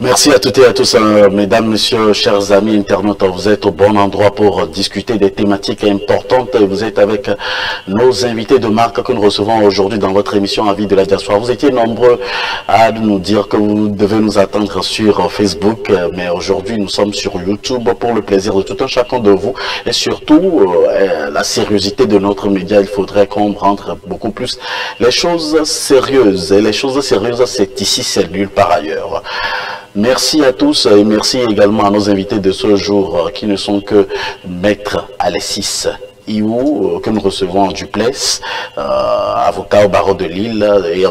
Merci à toutes et à tous, mesdames, messieurs, chers amis internautes. Vous êtes au bon endroit pour discuter des thématiques importantes. Vous êtes avec nos invités de marque que nous recevons aujourd'hui dans votre émission Avis de la Diaspora. Vous étiez nombreux à nous dire que vous devez nous attendre sur Facebook, mais aujourd'hui nous sommes sur YouTube pour le plaisir de tout un chacun de vous et surtout la sérieuxité de notre média. Il faudrait comprendre beaucoup plus les choses sérieuses. Et les choses sérieuses, c'est ici, c'est nulle part ailleurs. Merci à tous et merci également à nos invités de ce jour qui ne sont que Maître Alexis Iou, que nous recevons en duplex, avocat au barreau de Lille et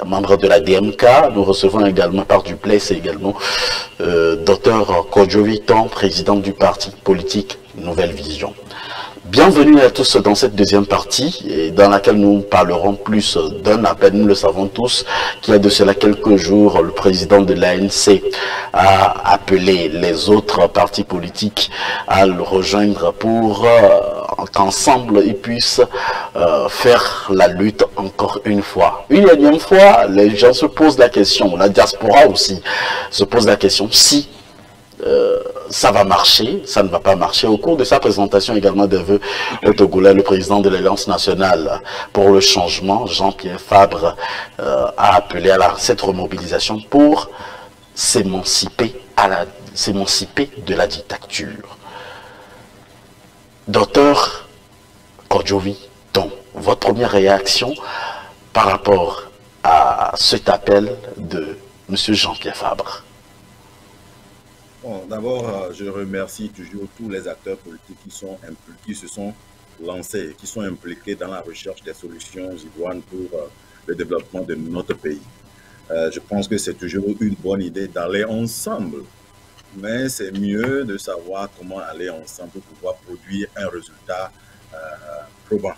membre de la DMK. Nous recevons également par duplex également Dr Kojo Viton, président du parti politique Nouvelle Vision. Bienvenue à tous dans cette deuxième partie dans laquelle nous parlerons plus d'un appel, nous le savons tous, qu'il y a de cela quelques jours, le président de l'ANC a appelé les autres partis politiques à le rejoindre pour qu'ensemble ils puissent faire la lutte encore une fois. Une énième fois, les gens se posent la question, la diaspora aussi se pose la question si ça va marcher, ça ne va pas marcher. Au cours de sa présentation également des vœux au Togolais, le président de l'Alliance nationale pour le changement, Jean-Pierre Fabre, a appelé à cette remobilisation pour s'émanciper de la dictature. Docteur Kodjovi, donc, votre première réaction par rapport à cet appel de M. Jean-Pierre Fabre? Bon, d'abord, je remercie toujours tous les acteurs politiques qui se sont lancés, qui sont impliqués dans la recherche des solutions idoines pour le développement de notre pays. Je pense que c'est toujours une bonne idée d'aller ensemble, mais c'est mieux de savoir comment aller ensemble pour pouvoir produire un résultat probant.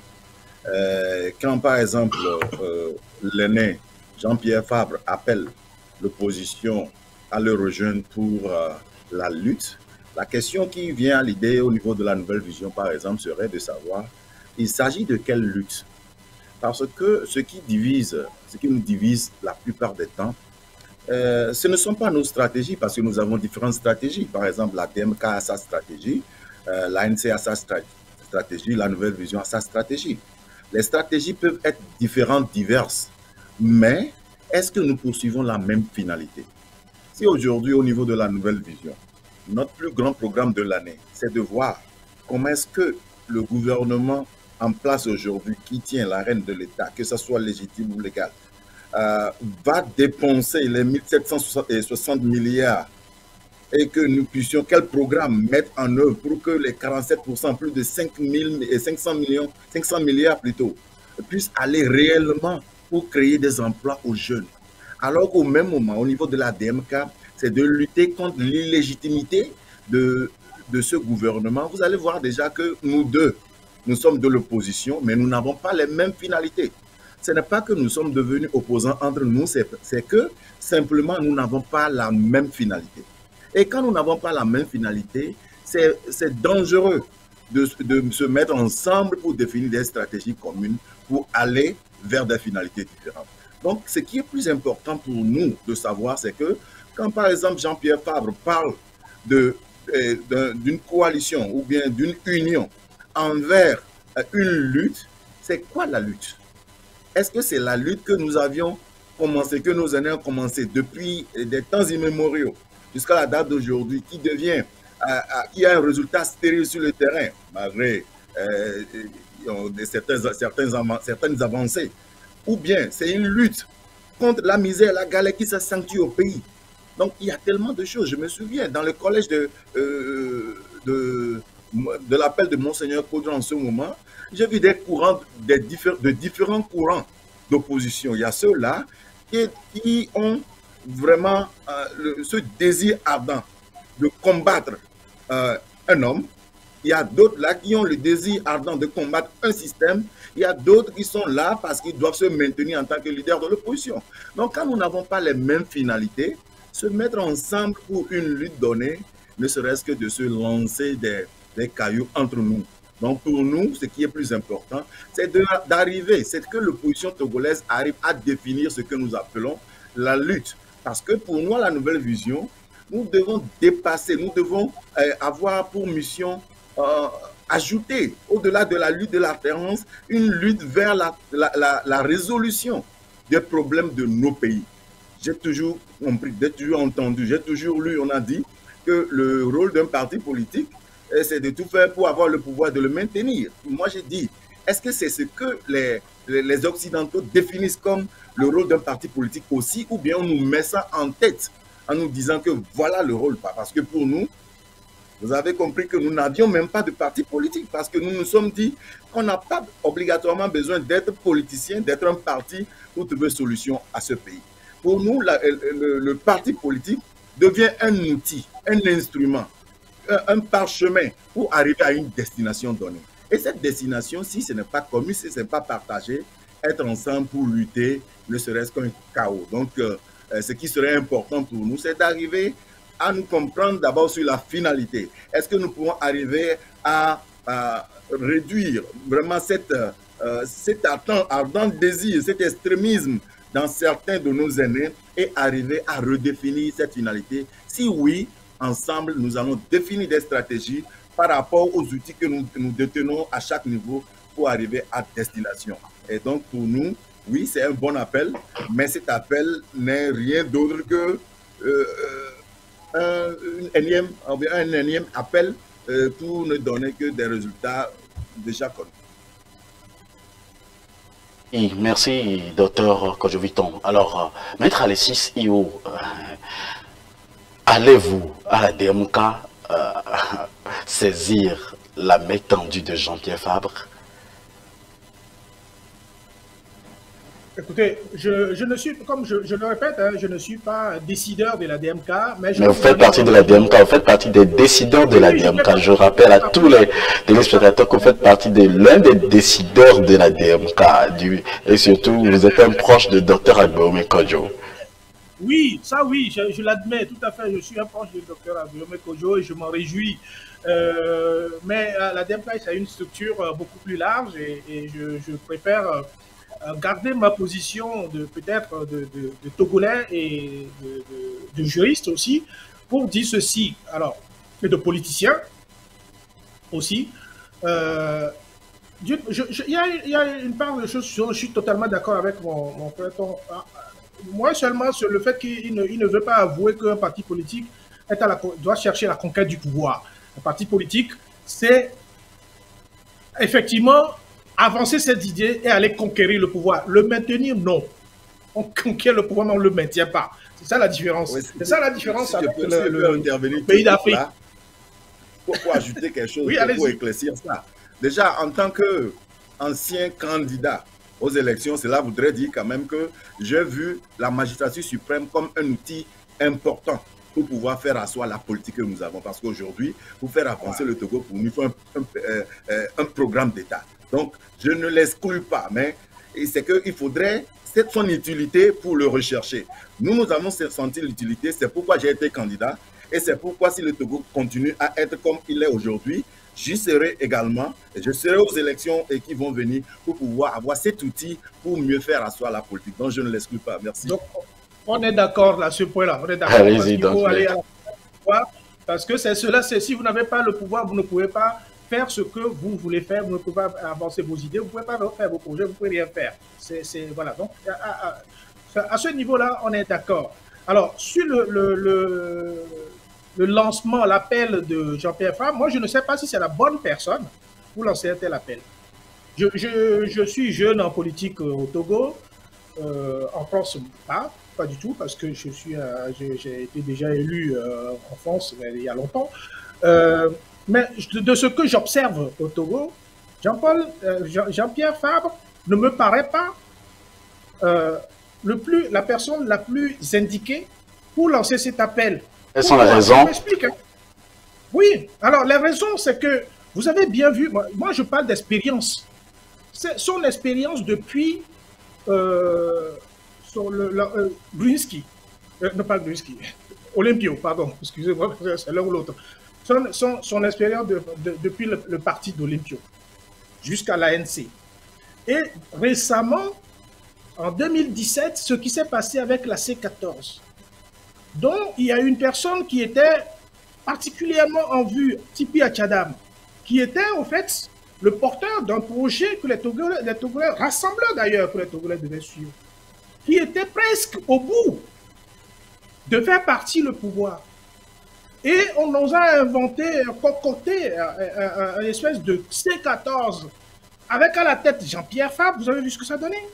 Quand, par exemple, l'aîné Jean-Pierre Fabre appelle l'opposition à le rejoindre pour la lutte, la question qui vient à l'idée au niveau de la Nouvelle Vision, par exemple, serait de savoir, il s'agit de quelle lutte? Parce que ce qui nous divise la plupart des temps, ce ne sont pas nos stratégies, parce que nous avons différentes stratégies. Par exemple, la DMK a sa stratégie, l'ANC a sa stratégie, la Nouvelle Vision a sa stratégie. Les stratégies peuvent être différentes, diverses, mais est-ce que nous poursuivons la même finalité? Si aujourd'hui, au niveau de la Nouvelle Vision, notre plus grand programme de l'année, c'est de voir comment est-ce que le gouvernement en place aujourd'hui, qui tient la rêne de l'État, que ce soit légitime ou légal, va dépenser les 1760 milliards et que nous puissions, quel programme mettre en œuvre pour que les 47%, plus de 500 milliards plutôt, puissent aller réellement pour créer des emplois aux jeunes. Alors qu'au même moment, au niveau de la DMK, c'est de lutter contre l'illégitimité de ce gouvernement. Vous allez voir déjà que nous deux, nous sommes de l'opposition, mais nous n'avons pas les mêmes finalités. Ce n'est pas que nous sommes devenus opposants entre nous, c'est que simplement nous n'avons pas la même finalité. Et quand nous n'avons pas la même finalité, c'est dangereux de se mettre ensemble pour définir des stratégies communes pour aller vers des finalités différentes. Donc, ce qui est plus important pour nous de savoir, c'est que quand, par exemple, Jean-Pierre Fabre parle d'une coalition ou bien d'une union envers une lutte, c'est quoi la lutte? Est-ce que c'est la lutte que nous avions commencé, que nos aînés ont commencé depuis des temps immémoriaux jusqu'à la date d'aujourd'hui, qui a un résultat stérile sur le terrain, malgré certaines avancées? Ou bien c'est une lutte contre la misère et la galère qui s'accentue au pays. Donc il y a tellement de choses. Je me souviens, dans le collège de l'appel de Monseigneur Kodjo en ce moment, j'ai vu des courants, de différents courants d'opposition. Il y a ceux-là qui ont vraiment ce désir ardent de combattre un homme. Il y a d'autres là qui ont le désir ardent de combattre un système. Il y a d'autres qui sont là parce qu'ils doivent se maintenir en tant que leader de l'opposition. Donc, quand nous n'avons pas les mêmes finalités, se mettre ensemble pour une lutte donnée, ne serait-ce que de se lancer des cailloux entre nous. Donc, pour nous, ce qui est plus important, c'est d'arriver, c'est que l'opposition togolaise arrive à définir ce que nous appelons la lutte Parce que pour nous, la nouvelle vision, nous devons dépasser, nous devons avoir pour mission ajouter, au-delà de la lutte de l'alternance, une lutte vers la résolution des problèmes de nos pays. J'ai toujours compris, j'ai toujours entendu, j'ai toujours lu, on a dit que le rôle d'un parti politique, c'est de tout faire pour avoir le pouvoir de le maintenir. Moi, j'ai dit, est-ce que c'est ce que les Occidentaux définissent comme le rôle d'un parti politique aussi, ou bien on nous met ça en tête en nous disant que voilà le rôle, parce que pour nous, vous avez compris que nous n'avions même pas de parti politique, parce que nous nous sommes dit qu'on n'a pas obligatoirement besoin d'être politicien, d'être un parti pour trouver solution à ce pays. Pour nous, le parti politique devient un outil, un instrument, un parchemin pour arriver à une destination donnée. Et cette destination, si ce n'est pas commun, si ce n'est pas partagé, être ensemble pour lutter, ne serait-ce qu'un chaos. Donc, ce qui serait important pour nous, c'est d'arriver à nous comprendre d'abord sur la finalité. Est-ce que nous pouvons arriver à réduire vraiment cet ardent désir, cet extrémisme dans certains de nos aînés et arriver à redéfinir cette finalité? Si oui, ensemble, nous allons définir des stratégies par rapport aux outils que nous détenons à chaque niveau pour arriver à destination. Et donc, pour nous, oui, c'est un bon appel, mais cet appel n'est rien d'autre que un énième appel pour ne donner que des résultats déjà connus. Merci, docteur Kojoviton. Alors, Maître Alexis Io, allez-vous à la DMK saisir la main tendue de Jean-Pierre Fabre? Écoutez, je ne suis, comme je le répète, hein, je ne suis pas décideur de la DMK. Mais vous faites partie de la DMK, vous faites partie des décideurs de la DMK. Je rappelle à tous les téléspectateurs que vous faites partie de l'un des décideurs de la DMK. Et surtout, vous êtes un proche de Dr Agbeome Kodjo. Oui, ça oui, je l'admets tout à fait. Je suis un proche de Dr Agbeome Kodjo et je m'en réjouis. Mais la DMK, c'est une structure beaucoup plus large et je préfère garder ma position de peut-être de Togolais et de juriste aussi pour dire ceci. Alors, et de politicien aussi. Il y a une part de choses sur je suis totalement d'accord avec mon frère. Moi seulement sur le fait qu'il ne veut pas avouer qu'un parti politique doit chercher la conquête du pouvoir. Un parti politique, c'est effectivement avancer cette idée et aller conquérir le pouvoir. Le maintenir, non. On conquiert le pouvoir, mais on ne le maintient pas. C'est ça la différence. Oui, c'est ça la différence avec le pays d'Afrique. Pour ajouter quelque chose, oui, pour éclaircir ça. Déjà, en tant qu'ancien candidat aux élections, cela voudrait dire quand même que j'ai vu la magistrature suprême comme un outil important pour pouvoir faire asseoir la politique que nous avons. Parce qu'aujourd'hui, pour faire avancer le Togo, pour nous, il faut un programme d'État. Donc, je ne l'exclus pas, mais c'est qu'il faudrait son utilité pour le rechercher. Nous avons senti l'utilité, c'est pourquoi j'ai été candidat, et c'est pourquoi si le Togo continue à être comme il est aujourd'hui, j'y serai également, et je serai aux élections et qui vont venir pour pouvoir avoir cet outil pour mieux faire asseoir la politique. Donc, je ne l'exclus pas. Merci. Donc, on est d'accord là, ce point-là. On est d'accord. Il faut aller à la pouvoir, parce que c'est cela, si vous n'avez pas le pouvoir, vous ne pouvez pas faire ce que vous voulez faire, vous ne pouvez pas avancer vos idées, vous ne pouvez pas faire vos projets, vous ne pouvez rien faire. Voilà. Donc, à ce niveau-là, on est d'accord. Alors, sur le lancement, l'appel de Jean-Pierre Fabre, moi, je ne sais pas si c'est la bonne personne pour lancer un tel appel. Je suis jeune en politique au Togo, en France, pas du tout, parce que j'ai été déjà élu en France il y a longtemps. Mais de ce que j'observe au Togo, Jean-Pierre Fabre ne me paraît pas la personne la plus indiquée pour lancer cet appel. Quelles sont les raisons? Hein. Oui, alors les raisons, c'est que vous avez bien vu, moi je parle d'expérience. C'est son expérience depuis Gruinski, non pas Gruinski, Olympio, pardon, excusez-moi, c'est l'un ou l'autre. Son expérience depuis le parti d'Olympio jusqu'à l'ANC. Et récemment, en 2017, ce qui s'est passé avec la C14. dont il y a une personne qui était particulièrement en vue, Tipi Achadam, qui était en fait le porteur d'un projet que les Togolais rassembleurs d'ailleurs, que les Togolais devaient suivre, qui était presque au bout de faire partie le pouvoir. Et on nous a inventé, concocté une espèce de C14 avec à la tête Jean-Pierre Fabre. Vous avez vu ce que ça donnait?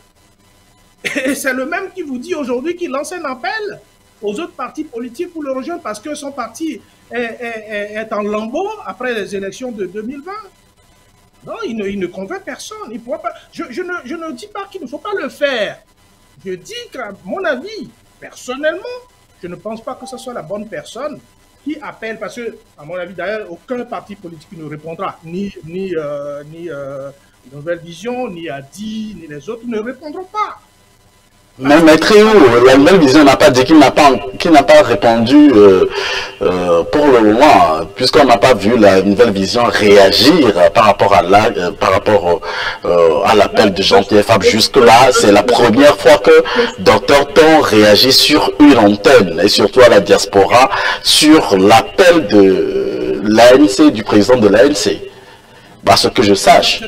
Et c'est le même qui vous dit aujourd'hui qu'il lance un appel aux autres partis politiques pour le rejoindre parce que son parti est en lambeau après les élections de 2020. Non, il ne convainc personne. Il pourra pas. Je ne dis pas qu'il ne faut pas le faire. Je dis qu'à mon avis, personnellement, je ne pense pas que ce soit la bonne personne qui appelle, parce que, à mon avis, d'ailleurs, aucun parti politique ne répondra, ni Nouvelle Vision, ni Adi, ni les autres ne répondront pas. Mais Maître Eyo, la Nouvelle Vision n'a pas dit qu'il n'a pas répondu pour le moment, puisqu'on n'a pas vu la Nouvelle Vision réagir par rapport à l'appel de Jean-Pierre Fabre. Jusque-là, c'est la première fois que Dr Ton réagit sur une antenne, et surtout à la diaspora, sur l'appel de l'ANC, du président de l'ANC. Parce que je sache.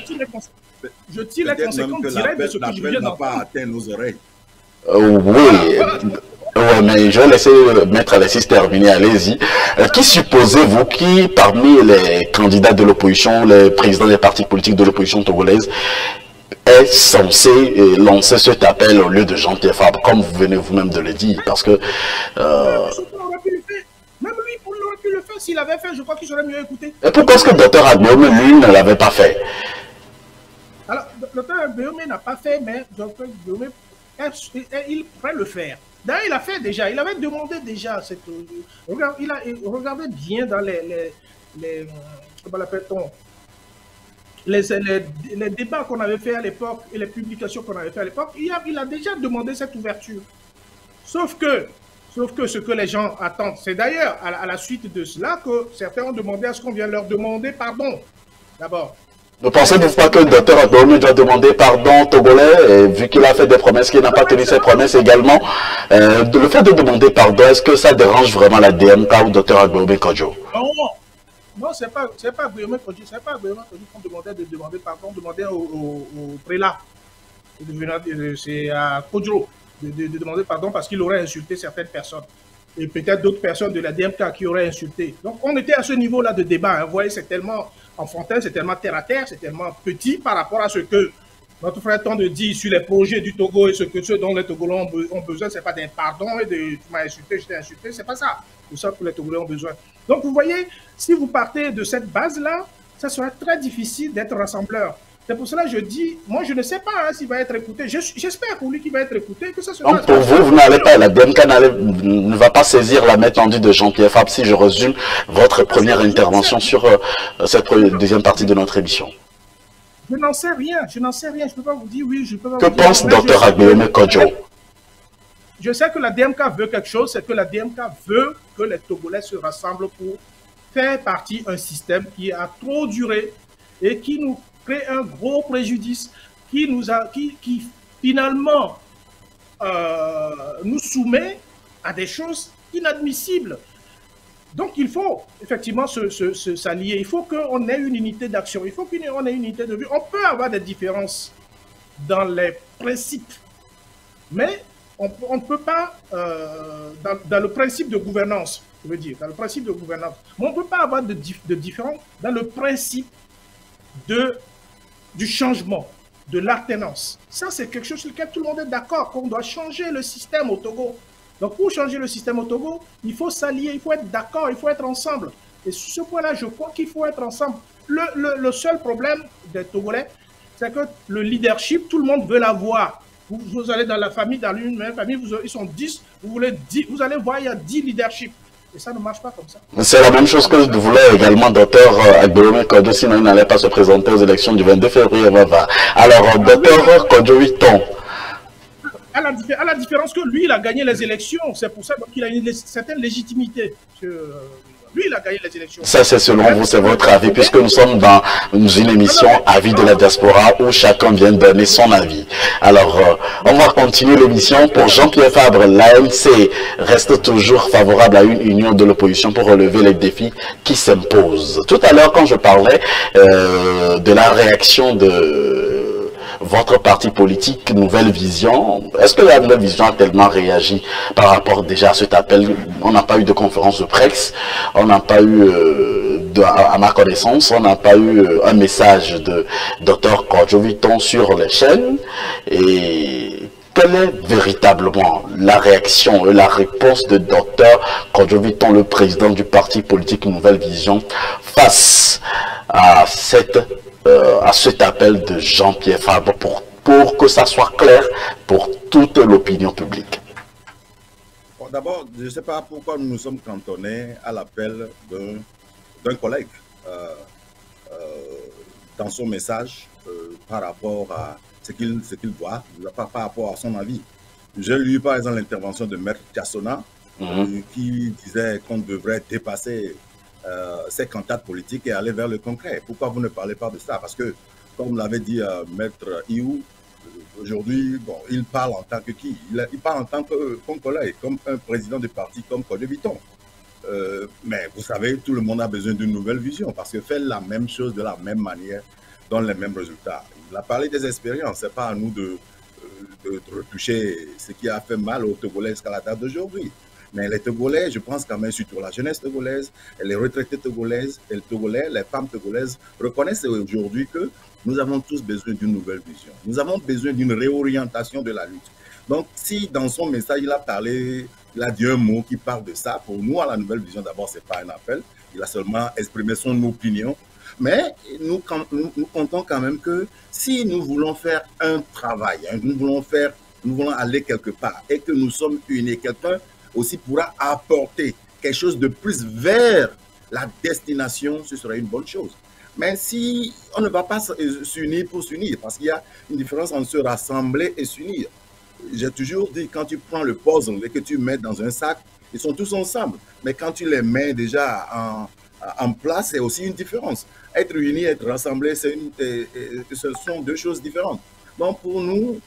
Je tire les conséquences directes de ce que je viens d'entendre. N'a pas atteint nos oreilles. Oui, ouais, mais je vais laisser Maître Alexis terminer, allez-y. Qui supposez-vous qui, parmi les candidats de l'opposition, les présidents des partis politiques de l'opposition togolaise, est censé lancer cet appel au lieu de Jean-Pierre Fabre, comme vous venez vous-même de le dire, parce que... Même lui, il aurait pu le faire. S'il avait fait, je crois qu'il serait mieux écouté. Et pourquoi est-ce que Dr Agbéomé, lui, ne l'avait pas fait? Alors, Dr Agbéomé n'a pas fait, mais Dr Agbéomé, il pourrait le faire. D'ailleurs, il a fait déjà. Il avait demandé déjà cette... Regardez bien dans les comment l'appelle-t-on, les débats qu'on avait fait à l'époque et les publications qu'on avait fait à l'époque. Il a déjà demandé cette ouverture. Sauf que ce que les gens attendent, c'est d'ailleurs à la suite de cela que certains ont demandé à ce qu'on vienne leur demander pardon. D'abord. Ne pensez-vous pas que le Dr Agbéomé doit demander pardon aux Togolais, vu qu'il a fait des promesses, qu'il n'a pas tenu ses promesses également? Le fait de demander pardon, est-ce que ça dérange vraiment la DMK ou Dr Agbéomé Kodjo? Non, c'est pas Agbéomé Kodjo, c'est pas Agbéomé Kodjo qu'on demandait de demander pardon, on demandait au prélat, c'est à Kodjo de demander pardon parce qu'il aurait insulté certaines personnes. Et peut-être d'autres personnes de la DMK qui auraient insulté. Donc on était à ce niveau-là de débat. Hein. Vous voyez, c'est tellement enfantin, c'est tellement terre à terre, c'est tellement petit par rapport à ce que notre frère Ton dit sur les projets du Togo et ce dont les Togolais ont besoin. C'est pas d'un pardon et de tu m'as insulté, je t'ai insulté, c'est pas ça. C'est ça que les Togolais ont besoin. Donc vous voyez, si vous partez de cette base-là, ça sera très difficile d'être rassembleur. C'est pour cela que je dis, moi je ne sais pas hein, s'il va être écouté. J'espère pour lui qu'il va être écouté. Que ça sera. Donc pour vous n'allez pas, la DMK ne va pas saisir la main tendue de Jean-Pierre Fabre, si je résume votre première intervention sur cette deuxième partie de notre émission. Je n'en sais rien, je ne peux pas vous dire oui, je peux pas que vous dire. pense Dr Agbéomé Kodjo? Je sais que la DMK veut quelque chose, c'est que la DMK veut que les Togolais se rassemblent pour faire partie d'un système qui a trop duré et qui nous crée un gros préjudice, qui finalement nous soumet à des choses inadmissibles. Donc il faut effectivement s'allier, il faut qu'on ait une unité d'action, il faut qu'on ait une unité de vue. On peut avoir des différences dans les principes, mais on ne peut pas, dans le principe de gouvernance, je veux dire, dans le principe de gouvernance, mais on ne peut pas avoir de différence dans le principe du changement, de l'alternance. Ça, c'est quelque chose sur lequel tout le monde est d'accord, qu'on doit changer le système au Togo. Donc, pour changer le système au Togo, il faut s'allier, il faut être d'accord, il faut être ensemble. Et sur ce point-là, je crois qu'il faut être ensemble. Le seul problème des Togolais, c'est que le leadership, tout le monde veut l'avoir. Vous allez dans la famille, dans une même famille, ils sont 10, vous allez voir, il y a 10 leaderships. Et ça ne marche pas comme ça. C'est la même chose que voulait également Dr Agbéomé Kodjo, sinon il n'allait pas se présenter aux élections du 22 février. Alors, Dr Kodjo 8 ans. À la différence que lui, il a gagné les élections, c'est pour ça qu'il a une certaine légitimité. Lui, il a gagné les élections. Ça, c'est selon vous, c'est votre avis, puisque nous sommes dans une émission Avis de la diaspora où chacun vient donner son avis. Alors, on va continuer l'émission. Pour Jean-Pierre Fabre, l'ANC reste toujours favorable à une union de l'opposition pour relever les défis qui s'imposent. Tout à l'heure, quand je parlais de la réaction de votre parti politique, Nouvelle Vision, est-ce que la Nouvelle Vision a tellement réagi par rapport déjà à cet appel? On n'a pas eu de conférence de presse, on n'a pas eu, à ma connaissance, on n'a pas eu un message de Dr Kodjo-Viton sur les chaînes. Et quelle est véritablement la réaction et la réponse de Dr Kodjo-Viton, le président du parti politique Nouvelle Vision, face à cet appel de Jean-Pierre Fabre pour que ça soit clair pour toute l'opinion publique? Bon, d'abord, je ne sais pas pourquoi nous nous sommes cantonnés à l'appel d'un collègue dans son message par rapport à ce qu'il voit, par rapport à son avis. J'ai lu par exemple l'intervention de Maître Tiassona qui disait qu'on devrait dépasser ces cantates politiques et aller vers le concret. Pourquoi vous ne parlez pas de ça? Parce que, comme l'avait dit Maître Iou, aujourd'hui, bon, il parle en tant que qui? Il parle en tant que collègue, comme un président de parti comme Kodjo-Viton. Mais vous savez, tout le monde a besoin d'une nouvelle vision parce que faire la même chose de la même manière donne les mêmes résultats. Il a parlé des expériences, ce n'est pas à nous de retoucher ce qui a fait mal aux Togolais jusqu'à la date d'aujourd'hui. Mais les Togolais, je pense quand même, surtout la jeunesse togolaise, et les retraités togolaises, et les Togolais, les femmes togolaises, reconnaissent aujourd'hui que nous avons tous besoin d'une nouvelle vision. Nous avons besoin d'une réorientation de la lutte. Donc, si dans son message, il a dit un mot qui parle de ça, pour nous, à la Nouvelle Vision, d'abord, ce n'est pas un appel. Il a seulement exprimé son opinion. Mais nous comptons quand même que si nous voulons faire un travail, nous voulons aller quelque part et que nous sommes unis, quelqu'un aussi pourra apporter quelque chose de plus vers la destination, ce serait une bonne chose. Mais si on ne va pas s'unir pour s'unir, parce qu'il y a une différence entre se rassembler et s'unir. J'ai toujours dit, quand tu prends le puzzle et que tu mets dans un sac, ils sont tous ensemble. Mais quand tu les mets déjà en place, c'est aussi une différence. Être unis, être rassemblés, ce sont deux choses différentes. Donc pour nous,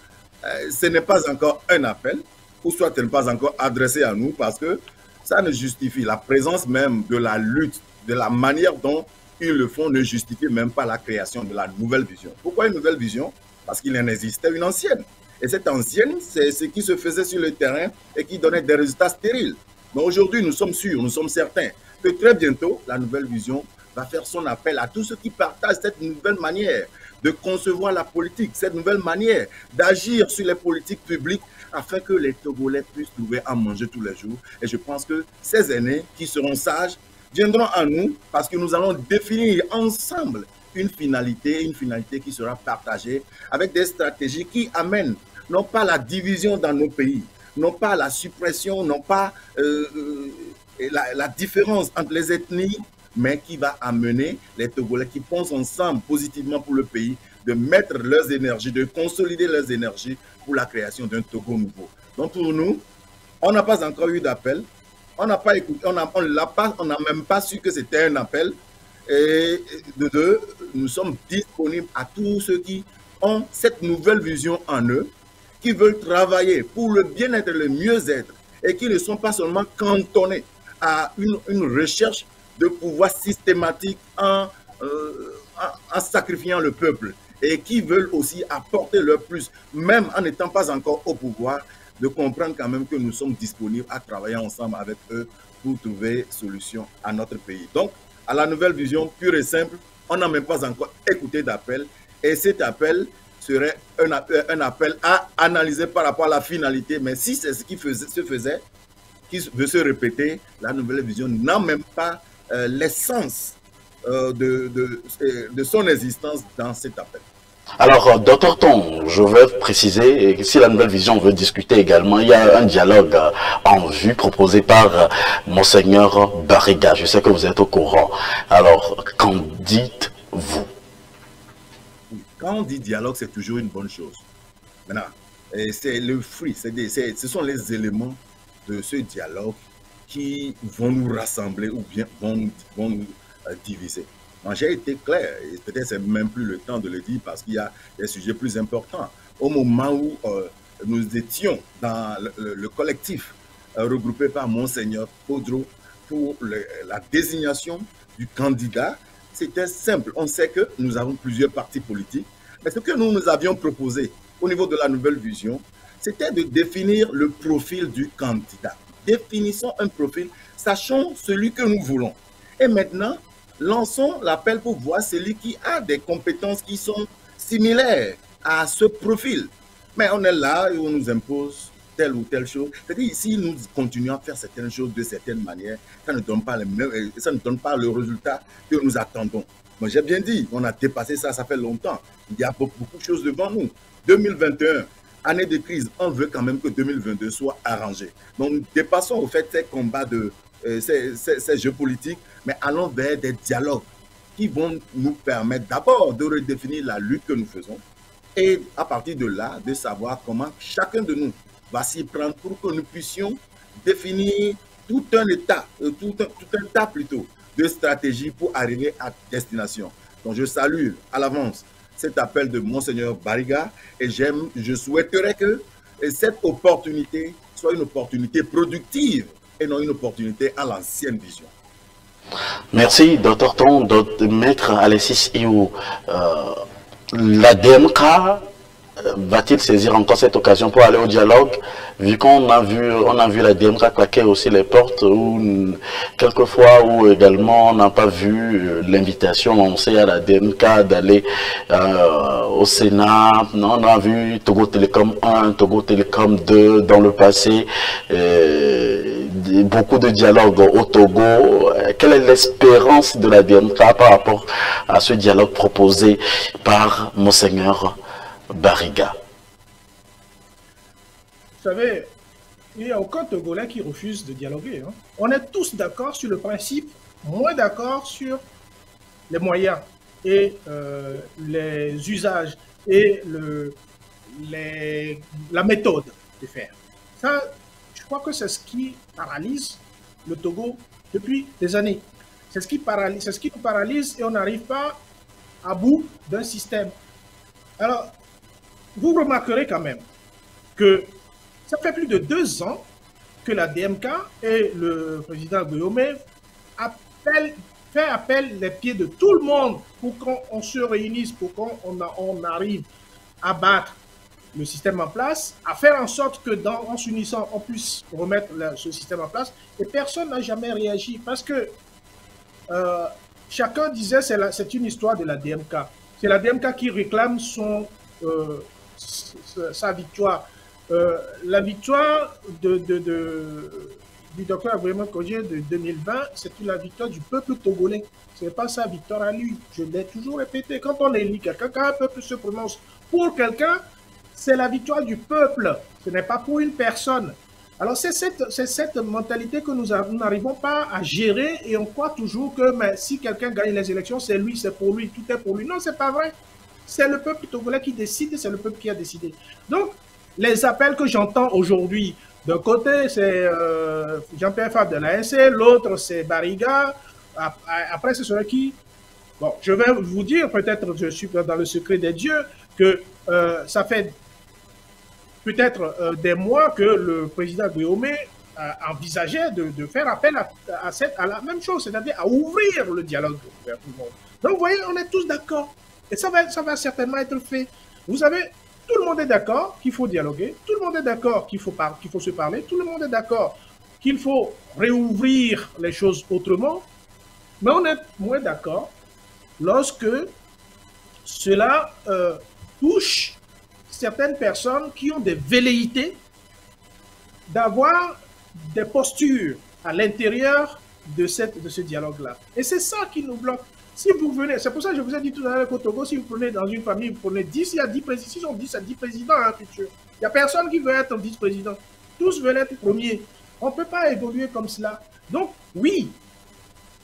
ce n'est pas encore un appel, ou soit ce n'est pas encore adressé à nous, parce que ça ne justifie la présence même de la lutte, de la manière dont ils le font, ne justifie même pas la création de la nouvelle vision. Pourquoi une nouvelle vision? Parce qu'il en existait une ancienne. Et cette ancienne, c'est ce qui se faisait sur le terrain et qui donnait des résultats stériles. Mais aujourd'hui, nous sommes sûrs, nous sommes certains que très bientôt, la nouvelle vision va faire son appel à tous ceux qui partagent cette nouvelle manière de concevoir la politique, cette nouvelle manière d'agir sur les politiques publiques afin que les Togolais puissent trouver à manger tous les jours. Et je pense que ces aînés qui seront sages viendront à nous parce que nous allons définir ensemble une finalité qui sera partagée avec des stratégies qui amènent non pas la division dans nos pays, non pas la suppression, non pas la différence entre les ethnies, mais qui va amener les Togolais qui pensent ensemble positivement pour le pays, de mettre leurs énergies, de consolider leurs énergies pour la création d'un Togo nouveau. Donc pour nous, on n'a pas encore eu d'appel, on n'a pas écouté, on n'a même pas su que c'était un appel. Et de deux, nous sommes disponibles à tous ceux qui ont cette nouvelle vision en eux, qui veulent travailler pour le bien-être et le mieux-être, et qui ne sont pas seulement cantonnés à une recherche de pouvoir systématique en sacrifiant le peuple, et qui veulent aussi apporter leur plus, même en n'étant pas encore au pouvoir, de comprendre quand même que nous sommes disponibles à travailler ensemble avec eux pour trouver solution à notre pays. Donc, à la nouvelle vision pure et simple, on n'a même pas encore écouté d'appel, et cet appel serait un appel à analyser par rapport à la finalité. Mais si c'est ce qui se faisait, qui veut se répéter, la nouvelle vision n'a même pas l'essence de son existence dans cet appel. Alors, Dr Ton, je veux préciser, si la nouvelle vision veut discuter également, il y a un dialogue en vue proposé par Monseigneur Barriga. Je sais que vous êtes au courant. Alors, qu'en dites-vous? Quand on dit dialogue, c'est toujours une bonne chose. Maintenant, c'est le fruit, ce sont les éléments de ce dialogue qui vont nous rassembler ou bien vont nous diviser. J'ai été clair, et peut-être c'est même plus le temps de le dire parce qu'il y a des sujets plus importants. Au moment où nous étions dans le collectif regroupé par Monseigneur Podro pour la désignation du candidat, c'était simple. On sait que nous avons plusieurs partis politiques, mais ce que nous avions proposé au niveau de la nouvelle vision, c'était de définir le profil du candidat. Définissons un profil, sachons celui que nous voulons. Et maintenant, lançons l'appel pour voir celui qui a des compétences qui sont similaires à ce profil. Mais on est là et on nous impose telle ou telle chose. C'est-à-dire, si nous continuons à faire certaines choses de certaines manières, ça ne donne pas le résultat que nous attendons. Moi, j'ai bien dit, on a dépassé ça, ça fait longtemps. Il y a beaucoup de choses devant nous. 2021, année de crise, on veut quand même que 2022 soit arrangé. Donc, nous dépassons au fait ces combats ces jeux politiques, mais allons vers des dialogues qui vont nous permettre d'abord de redéfinir la lutte que nous faisons et à partir de là, de savoir comment chacun de nous va s'y prendre pour que nous puissions définir tout un tas plutôt de stratégie pour arriver à destination. Donc je salue à l'avance cet appel de Monseigneur Bariga et je souhaiterais que cette opportunité soit une opportunité productive et non une opportunité à l'ancienne vision. Merci, Dr. Ton, Maître Alexis Iou. La DMK va-t-il saisir encore cette occasion pour aller au dialogue, vu qu'on a vu la DMK claquer aussi les portes, ou quelquefois où également on n'a pas vu l'invitation lancée à la DMK d'aller au Sénat. On a vu Togo Télécom 1, Togo Télécom 2 dans le passé, beaucoup de dialogues au Togo. Quelle est l'espérance de la DMK par rapport à ce dialogue proposé par Monseigneur Bariga? Vous savez, il n'y a aucun Togolais qui refuse de dialoguer. Hein. On est tous d'accord sur le principe, moins d'accord sur les moyens et les usages et la méthode de faire. Ça, je crois que c'est ce qui paralyse le Togo depuis des années. C'est ce qui nous paralyse et on n'arrive pas à bout d'un système. Alors, vous remarquerez quand même que ça fait plus de 2 ans que la DMK et le président Guillaume fait appel les pieds de tout le monde pour qu'on se réunisse, pour qu'on arrive à battre le système en place, à faire en sorte que en s'unissant, on puisse remettre ce système en place. Et personne n'a jamais réagi parce que chacun disait que c'est une histoire de la DMK. C'est la DMK qui réclame sa victoire. La victoire du docteur Abraham Kodje de 2020, c'est la victoire du peuple togolais. Ce n'est pas sa victoire à lui. Je l'ai toujours répété. Quand on élit quelqu'un, quand un peuple se prononce pour quelqu'un, c'est la victoire du peuple. Ce n'est pas pour une personne. Alors, c'est cette mentalité que nous n'arrivons pas à gérer et on croit toujours que si quelqu'un gagne les élections, c'est lui, c'est pour lui, tout est pour lui. Non, ce n'est pas vrai. C'est le peuple togolais qui décide, c'est le peuple qui a décidé. Donc, les appels que j'entends aujourd'hui, d'un côté, c'est Jean-Pierre Fabre de l'ANC, l'autre, c'est Bariga. Après, ce serait qui? Bon, je vais vous dire, peut-être je suis dans le secret des dieux, que ça fait peut-être des mois que le président Guillaume envisageait de faire appel à la même chose, c'est-à-dire à ouvrir le dialogue vers tout le monde. Donc, vous voyez, on est tous d'accord. Et ça va certainement être fait. Vous savez, tout le monde est d'accord qu'il faut dialoguer, tout le monde est d'accord qu'il faut se parler, tout le monde est d'accord qu'il faut réouvrir les choses autrement, mais on est moins d'accord lorsque cela touche certaines personnes qui ont des velléités d'avoir des postures à l'intérieur de ce dialogue-là. Et c'est ça qui nous bloque. Si vous venez, c'est pour ça que je vous ai dit tout à l'heure qu'au Togo, si vous prenez dans une famille, vous prenez 10, il y a 10 présidents, si sont 10 à 10 présidents, hein, futur. Il n'y a personne qui veut être vice-président. Tous veulent être premiers. On ne peut pas évoluer comme cela. Donc, oui,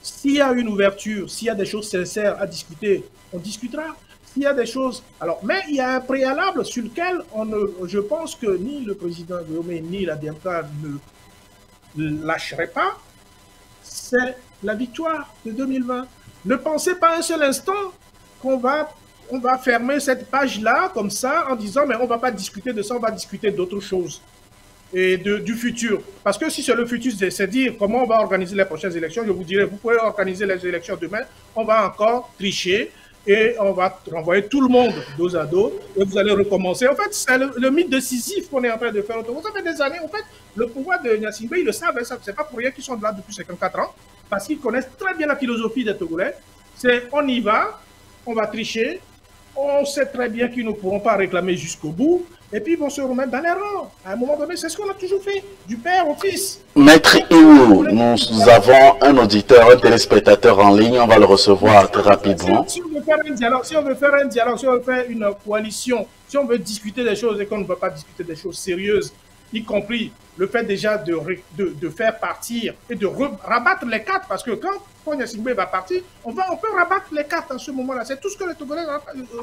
s'il y a une ouverture, s'il y a des choses sincères à discuter, on discutera. S'il y a des choses... Alors, mais il y a un préalable sur lequel je pense que ni le président Guillaume ni la DMK lâcherai pas, c'est la victoire de 2020. Ne pensez pas un seul instant qu'on va fermer cette page-là comme ça en disant mais on ne va pas discuter de ça, on va discuter d'autres choses et du futur. Parce que si c'est le futur, c'est dire comment on va organiser les prochaines élections, je vous dirais, vous pouvez organiser les élections demain, on va encore tricher et on va renvoyer tout le monde dos à dos et vous allez recommencer. En fait, c'est le mythe de Sisyphe qu'on est en train de faire. Ça fait des années, en fait, le pouvoir de Gnassingbé, ils le savent, hein, c'est pas pour rien qu'ils sont là depuis 54 ans, parce qu'ils connaissent très bien la philosophie des Togolais. C'est on y va, on va tricher, on sait très bien qu'ils ne pourront pas réclamer jusqu'au bout, et puis ils vont se remettre dans les rangs. À un moment donné, c'est ce qu'on a toujours fait, du père au fils. Maître Iou, nous avons un auditeur, un téléspectateur en ligne, on va le recevoir très rapidement. Si on veut faire un dialogue, si on veut faire une coalition, si on veut discuter des choses et qu'on ne veut pas discuter des choses sérieuses, y compris le fait déjà de faire partir et de rabattre les cartes, parce que quand Gnassingbé va partir, on peut rabattre les cartes à ce moment-là. C'est tout ce que les Togolais...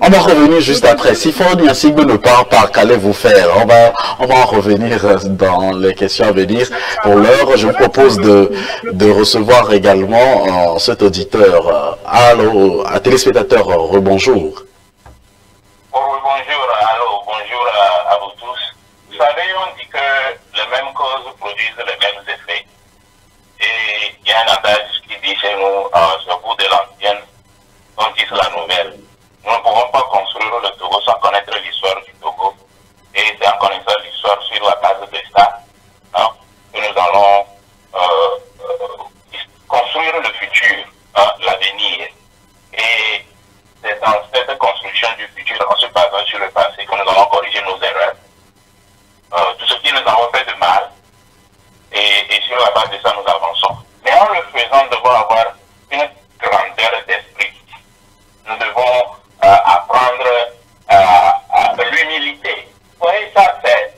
On va revenir juste après. Si Gnassingbé ne part pas, qu'allez-vous faire? On va en revenir dans les questions à venir. Pour l'heure, je vous propose de recevoir également cet auditeur. Allô, un téléspectateur, rebonjour. Bonjour, allô, bonjour à vous tous. Vous savez, on dit que les mêmes causes produisent les mêmes effets. Et il y a un adage qui dit chez nous, sur bout de l'ancienne, on tisse la nouvelle. Nous ne pouvons pas construire le Togo sans connaître l'histoire du Togo. Et c'est en connaissant l'histoire sur la base de ça que nous allons construire le futur, l'avenir. Et c'est dans cette construction du futur, en se basant sur le passé, que nous allons corriger nos erreurs. Tout ce qui nous avons fait de mal, et sur la base de ça, nous avançons. Mais en le faisant, nous devons avoir une grandeur d'esprit. Nous devons apprendre l'humilité. Vous voyez, ça, c'est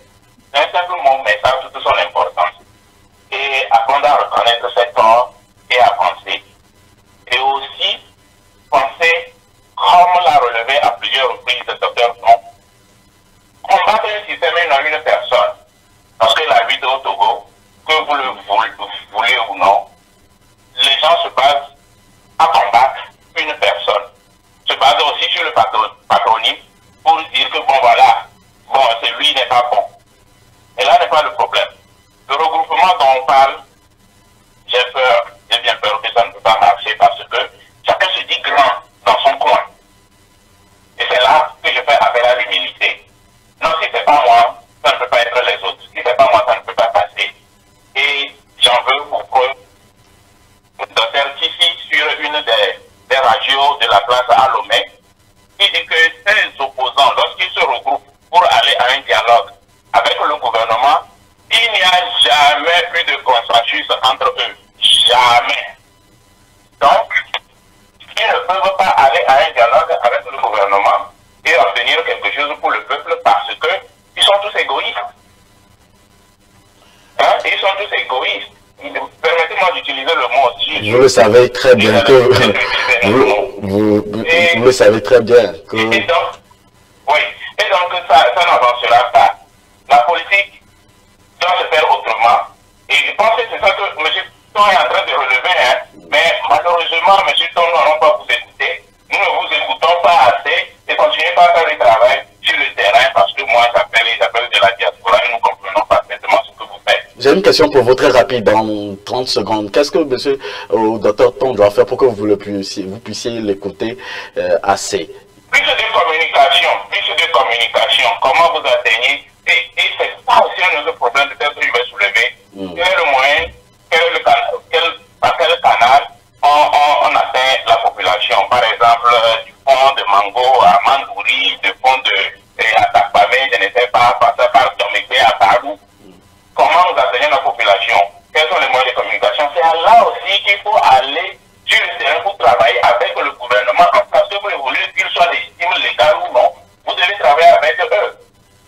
un simple mot, mais ça a toute son importance. Et apprendre à reconnaître cet tort et avancer. Et aussi, penser, comme l'a relevé à plusieurs reprises le docteur Fon, combattre un système et non une personne. Parce que la vie au Togo, que vous le voulez ou non, les gens se basent à combattre une personne. Se basent aussi sur le patronyme pour dire que bon voilà, bon celui n'est pas bon. Et là n'est pas le problème. Le regroupement dont on parle, j'ai bien peur que ça ne peut pas marcher parce que chacun se dit grand dans son coin. Et c'est là que je fais appel à l'humilité. Non, si c'est pas moi, ça ne peut pas être les autres. Si c'est pas moi, ça ne peut pas passer. Et j'en veux pour preuve docteur Tissi sur une des radios de la place à Lomé, qui dit que ces opposants, lorsqu'ils se regroupent pour aller à un dialogue avec le gouvernement, il n'y a jamais eu de consensus entre eux. Jamais. Donc, ils ne peuvent pas aller à un dialogue avec le gouvernement et obtenir quelque chose pour le peuple parce que ils sont tous égoïstes. Ils sont tous égoïstes. Permettez-moi d'utiliser le mot aussi. Vous le savez très bien que... vous le savez très bien que... Et donc, oui. Et donc, ça n'avancera pas. La politique doit se faire autrement. Et je pense que c'est ça que M. Ton est en train de relever. Mais malheureusement, M. Ton n'allons pas vous écouter. Nous ne vous écoutons pas assez et continuez pas à faire le travail sur le terrain parce que moi, j'appelle de la diaspora et nous comprenons parfaitement ce que vous faites. J'ai une question pour vous très rapide, dans 30 secondes. Qu'est-ce que monsieur Dr Ton doit faire pour que vous puissiez l'écouter assez? Plus de communication, comment vous atteignez, et c'est ça aussi un autre problème peut-être que je vais soulever. Quel est le moyen, par quel canal on atteint la population? Par exemple, du fond de Mango à Mandouri, du fond à Takpame, je ne sais pas, passer par Domekbe à Barou. Comment vous atteignez la population? Quels sont les moyens de communication? C'est là aussi qu'il faut aller sur le terrain pour travailler avec le gouvernement en place que vous voulez qu'il soit légitime, légal ou non. Vous devez travailler avec eux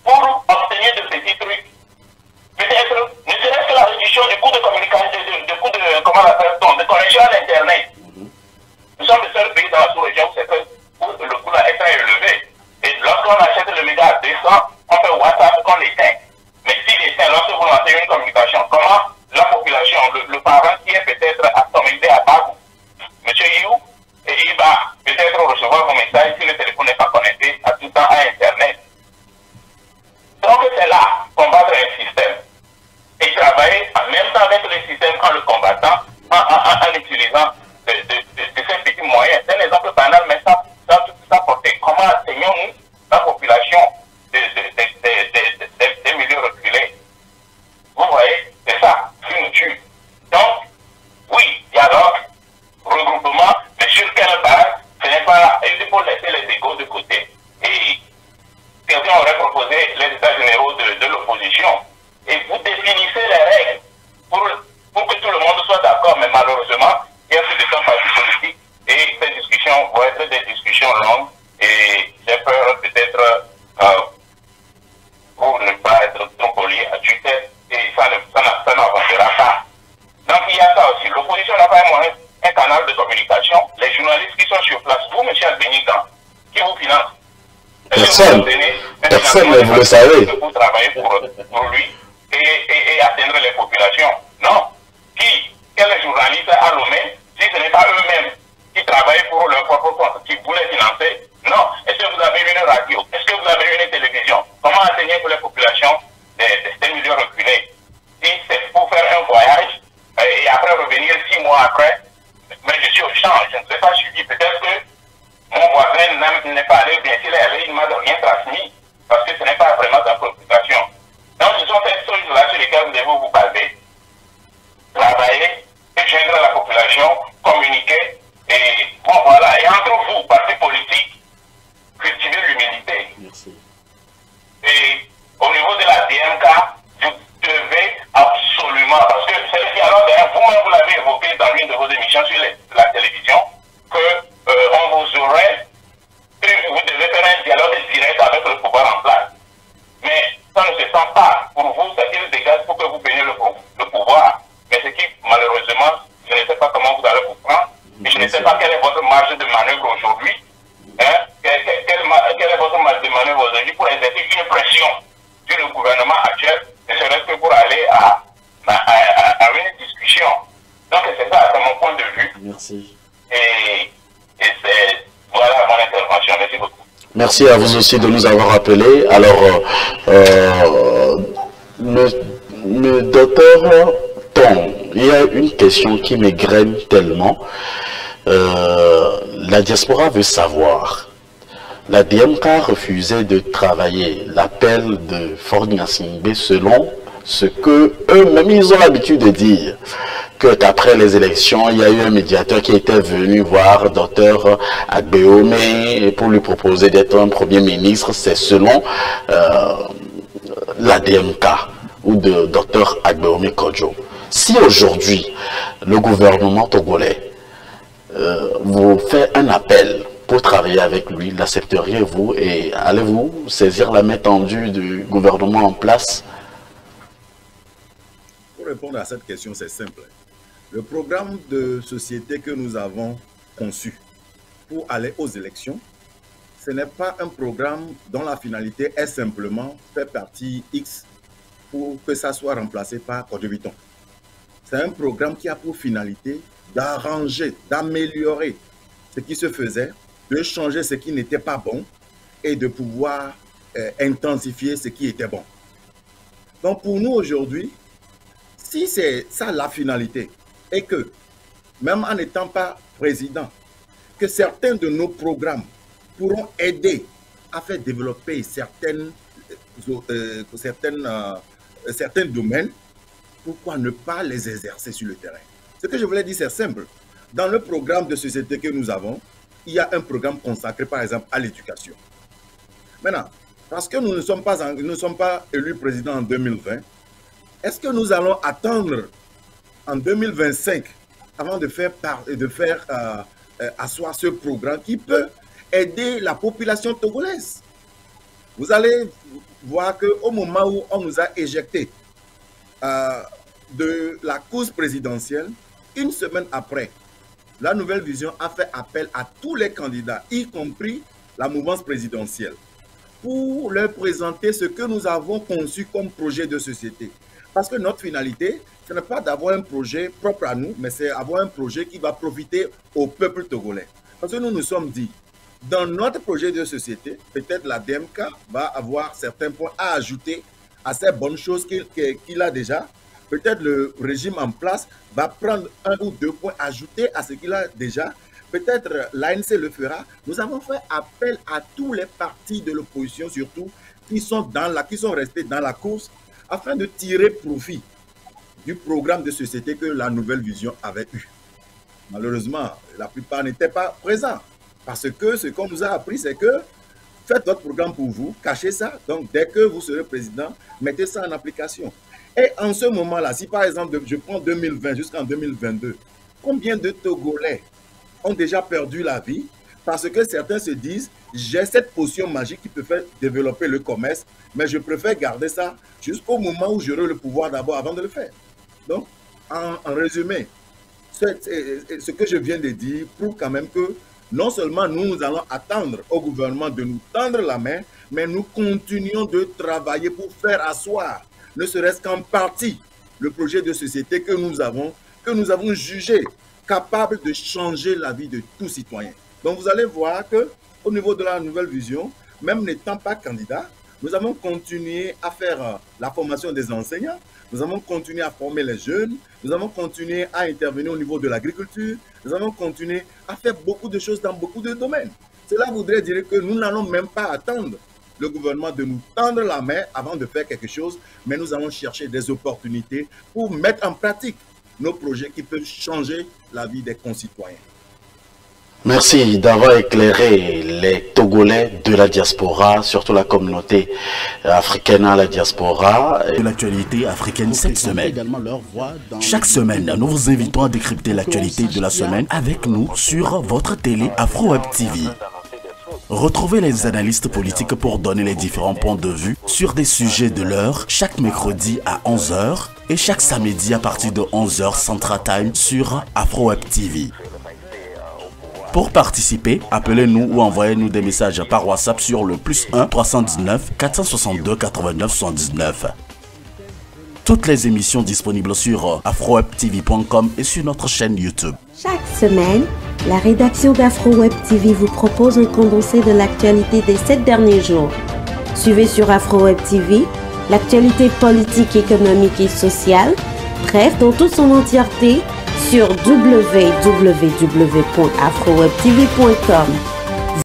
pour obtenir de petits trucs. Peut-être, ne serait-ce que la réduction système en le combattant, en utilisant de ces petits moyens. C'est un exemple banal, mais ça portait. Comment atteignons-nous la population des milieux reculés? Vous voyez, c'est ça qui nous tue. Donc, oui, dialogue, regroupement, mais sur quelle base? Ce n'est pas, il faut laisser les égos de côté. Et quelqu'un aurait proposé les états généraux de l'opposition. Et vous définissez les règles pour que tout le monde soit d'accord. Mais malheureusement, il y a plus de temps parti politique et ces discussions vont être des discussions longues. Et j'ai peur peut-être pour ne pas être trop poli à tue-tête. Et ça n'avancera pas. Donc il y a ça aussi. L'opposition n'a pas un canal de communication. Les journalistes qui sont sur place, vous, M. Albenigan, qui vous finance? Personne, mais vous le savez. Pour travailler pour lui et atteindre les populations. Non. Quel journaliste à Lomé, si ce n'est pas eux-mêmes qui travaillent pour leur propre compte, qui voulaient financer? Non. Est-ce que vous avez une radio? Est-ce que vous avez une télévision? Comment atteindre pour les populations des milieux reculés? Si c'est pour faire un voyage et après revenir 6 mois après, mais je suis au champ, je ne sais pas suivi. Peut-être que mon voisin n'est pas allé, bien s'il est allé, il ne m'a rien transmis, parce que ce n'est pas vraiment sa préoccupation. Donc ce sont ces choses-là sur lesquelles vous devez vous baser, travailler, et joindre la population, communiquer, et bon voilà. Et entre vous, partis politiques, cultivez l'humilité. Merci. Et au niveau de la DMK, vous devez absolument, parce que c'est le dialogue, vous-même vous l'avez évoqué dans l'une de vos émissions sur la télévision, que on vous aurait, vous devez faire un dialogue direct avec le pouvoir en place. Mais ça ne se sent pas. Pour vous, c'est qu'il dégage pour que vous preniez le pouvoir. Mais ce qui, malheureusement, je ne sais pas comment vous allez vous prendre, et je ne sais pas quelle est votre marge de manœuvre aujourd'hui. Hein? Quelle est votre marge de manœuvre aujourd'hui pour exercer une pression sur le gouvernement actuel, ne serait-ce que pour aller à une discussion. Donc c'est ça, c'est mon point de vue. Merci. Et c'est, voilà mon intervention. Merci beaucoup. Merci à vous aussi de nous avoir appelés. Alors, le docteur Tom, il y a une question qui m'égrène tellement. La diaspora veut savoir. La DMK a refusé de travailler l'appel de Fort Gnassingbé selon ce que eux-mêmes ils ont l'habitude de dire. Que d'après les élections, il y a eu un médiateur qui était venu voir Dr Agbeome pour lui proposer d'être un premier ministre. C'est selon la DMK ou de Dr Agbeome Kodjo. Si aujourd'hui, le gouvernement togolais vous fait un appel pour travailler avec lui, l'accepteriez-vous et allez-vous saisir la main tendue du gouvernement en place? Pour répondre à cette question, c'est simple. Le programme de société que nous avons conçu pour aller aux élections, ce n'est pas un programme dont la finalité est simplement faire partie X pour que ça soit remplacé par Kodjo-Biton. C'est un programme qui a pour finalité d'arranger, d'améliorer ce qui se faisait, de changer ce qui n'était pas bon et de pouvoir intensifier ce qui était bon. Donc pour nous aujourd'hui, si c'est ça la finalité, et que même en n'étant pas président, que certains de nos programmes pourront aider à faire développer certains domaines, pourquoi ne pas les exercer sur le terrain? Ce que je voulais dire, c'est simple. Dans le programme de société que nous avons, il y a un programme consacré, par exemple, à l'éducation. Maintenant, parce que nous ne sommes pas élus président en 2020, est-ce que nous allons attendre en 2025 avant de faire asseoir ce programme qui peut aider la population togolaise? Vous allez voir qu'au moment où on nous a éjectés de la course présidentielle, une semaine après, la Nouvelle Vision a fait appel à tous les candidats, y compris la mouvance présidentielle, pour leur présenter ce que nous avons conçu comme projet de société. Parce que notre finalité, ce n'est pas d'avoir un projet propre à nous, mais c'est avoir un projet qui va profiter au peuple togolais. Parce que nous nous sommes dit, dans notre projet de société, peut-être la DMK va avoir certains points à ajouter à ces bonnes choses qu'il a déjà, peut-être le régime en place va prendre 1 ou 2 points ajoutés à ce qu'il a déjà. Peut-être l'ANC le fera. Nous avons fait appel à tous les partis de l'opposition, surtout, qui sont restés dans la course, afin de tirer profit du programme de société que la Nouvelle Vision avait eu. Malheureusement, la plupart n'étaient pas présents. Parce que ce qu'on nous a appris, c'est que faites votre programme pour vous, cachez ça. Donc, dès que vous serez président, mettez ça en application. Et en ce moment-là, si par exemple, je prends 2020 jusqu'en 2022, combien de Togolais ont déjà perdu la vie parce que certains se disent, j'ai cette potion magique qui peut faire développer le commerce, mais je préfère garder ça jusqu'au moment où j'aurai le pouvoir d'abord avant de le faire. Donc, en résumé, ce que je viens de dire prouve quand même que non seulement nous allons attendre au gouvernement de nous tendre la main, mais nous continuons de travailler pour faire asseoir, ne serait-ce qu'en partie, le projet de société que nous avons jugé capable de changer la vie de tout citoyen. Donc vous allez voir qu'au niveau de la Nouvelle Vision, même n'étant pas candidat, nous avons continué à faire la formation des enseignants, nous avons continué à former les jeunes, nous avons continué à intervenir au niveau de l'agriculture, nous avons continué à faire beaucoup de choses dans beaucoup de domaines. Cela voudrait dire que nous n'allons même pas attendre le gouvernement de nous tendre la main avant de faire quelque chose, mais nous allons chercher des opportunités pour mettre en pratique nos projets qui peuvent changer la vie des concitoyens. Merci d'avoir éclairé les Togolais de la diaspora, surtout la communauté africaine à la diaspora. De l'actualité africaine cette semaine. Chaque semaine, nous vous invitons à décrypter l'actualité de la semaine avec nous sur votre télé Afro Web TV. Retrouvez les analystes politiques pour donner les différents points de vue sur des sujets de l'heure chaque mercredi à 11 h et chaque samedi à partir de 11 h Central Time sur Afro Web TV. Pour participer, appelez-nous ou envoyez-nous des messages par WhatsApp sur le +1 319 462 89 79. Toutes les émissions disponibles sur afrowebtv.com et sur notre chaîne YouTube. Chaque semaine, la rédaction d'Afroweb TV vous propose un condensé de l'actualité des 7 derniers jours. Suivez sur Afroweb TV l'actualité politique, économique et sociale, bref, dans toute son entièreté, sur www.afrowebtv.com.